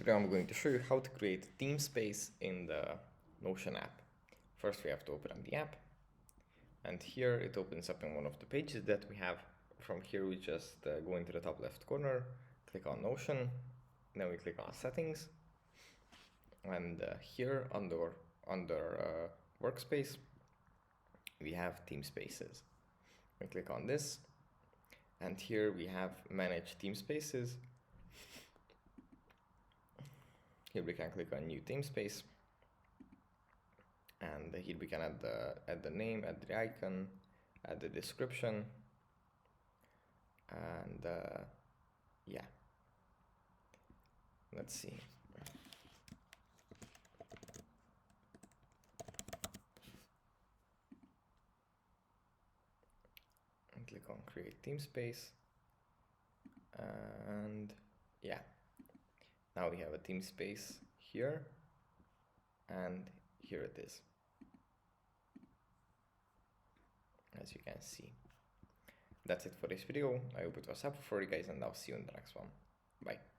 video I'm going to show you how to create Teamspace in the Notion app. First we have to open up the app, and here it opens up in one of the pages that we have. From here we just go into the top left corner, click on Notion, then we click on settings, and here under workspace we have Teamspaces. We click on this, and here we have manage Teamspaces. Here we can click on new Teamspace, and here we can add the name, add the icon, add the description, and yeah, let's see. And click on create Teamspace, and yeah, now we have a Teamspace here, and here it is, as you can see. That's it for this video. I hope it was helpful for you guys, and I'll see you in the next one. Bye.